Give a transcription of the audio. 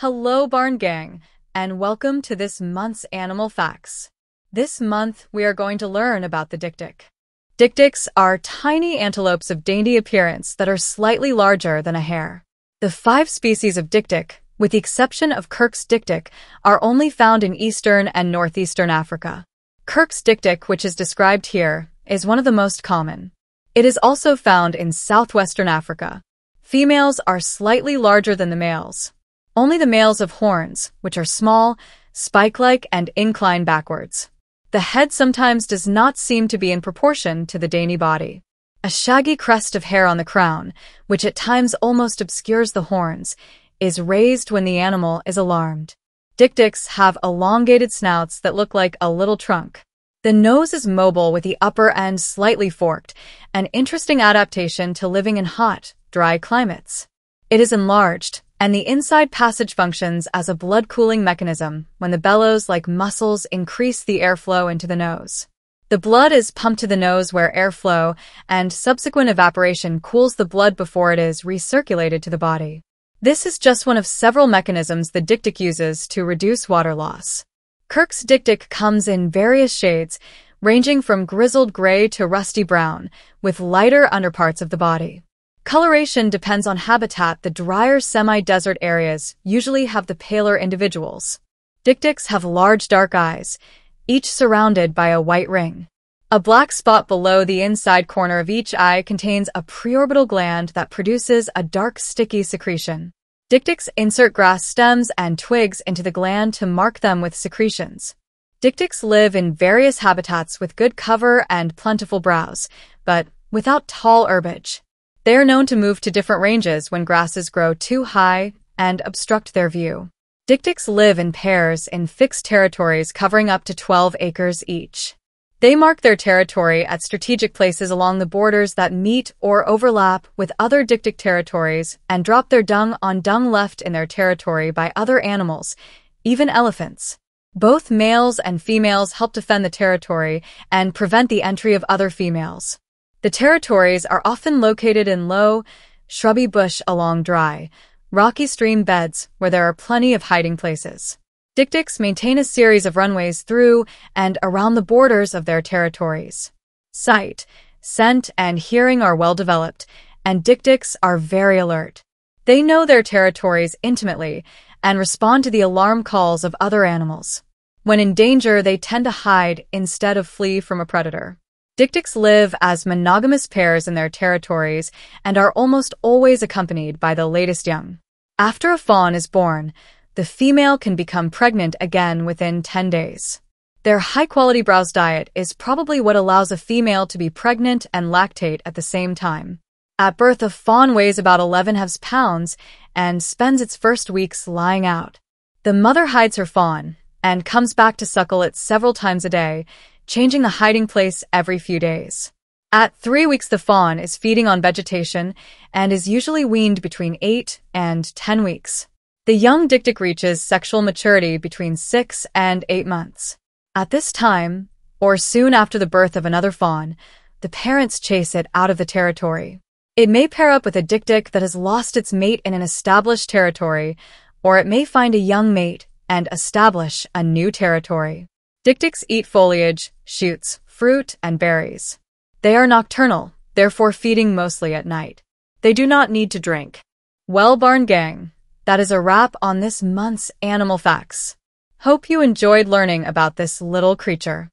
Hello, Barn Gang, and welcome to this month's Animal Facts. This month, we are going to learn about the Dikdik. Dikdiks are tiny antelopes of dainty appearance that are slightly larger than a hare. The 5 species of Dikdik, with the exception of Kirk's Dikdik, are only found in eastern and northeastern Africa. Kirk's Dikdik, which is described here, is one of the most common. It is also found in southwestern Africa. Females are slightly larger than the males. Only the males have horns, which are small, spike-like, and incline backwards. The head sometimes does not seem to be in proportion to the dainty body. A shaggy crest of hair on the crown, which at times almost obscures the horns, is raised when the animal is alarmed. Dikdiks have elongated snouts that look like a little trunk. The nose is mobile with the upper end slightly forked, an interesting adaptation to living in hot, dry climates. It is enlarged, and the inside passage functions as a blood-cooling mechanism when the bellows-like muscles increase the airflow into the nose. The blood is pumped to the nose where airflow and subsequent evaporation cools the blood before it is recirculated to the body. This is just one of several mechanisms the Dikdik uses to reduce water loss. Kirk's Dikdik comes in various shades, ranging from grizzled gray to rusty brown, with lighter underparts of the body. Coloration depends on habitat. The drier semi-desert areas usually have the paler individuals. Dikdiks have large dark eyes, each surrounded by a white ring. A black spot below the inside corner of each eye contains a preorbital gland that produces a dark sticky secretion. Dikdiks insert grass stems and twigs into the gland to mark them with secretions. Dikdiks live in various habitats with good cover and plentiful browse, but without tall herbage. They are known to move to different ranges when grasses grow too high and obstruct their view. Dikdiks live in pairs in fixed territories covering up to 12 acres each. They mark their territory at strategic places along the borders that meet or overlap with other Dikdik territories and drop their dung on dung left in their territory by other animals, even elephants. Both males and females help defend the territory and prevent the entry of other females. The territories are often located in low, shrubby bush along dry, rocky stream beds where there are plenty of hiding places. Dikdiks maintain a series of runways through and around the borders of their territories. Sight, scent, and hearing are well developed, and Dikdiks are very alert. They know their territories intimately and respond to the alarm calls of other animals. When in danger, they tend to hide instead of flee from a predator. Dikdiks live as monogamous pairs in their territories and are almost always accompanied by the latest young. After a fawn is born, the female can become pregnant again within 10 days. Their high-quality browse diet is probably what allows a female to be pregnant and lactate at the same time. At birth, a fawn weighs about 11 pounds and spends its first weeks lying out. The mother hides her fawn and comes back to suckle it several times a day, changing the hiding place every few days. At 3 weeks, the fawn is feeding on vegetation and is usually weaned between 8 and 10 weeks. The young Dikdik reaches sexual maturity between 6 and 8 months. At this time, or soon after the birth of another fawn, the parents chase it out of the territory. It may pair up with a Dikdik that has lost its mate in an established territory, or it may find a young mate and establish a new territory. Dikdiks eat foliage, shoots, fruit, and berries. They are nocturnal, therefore feeding mostly at night. They do not need to drink. Well, Barn Gang, that is a wrap on this month's Animal Facts. Hope you enjoyed learning about this little creature.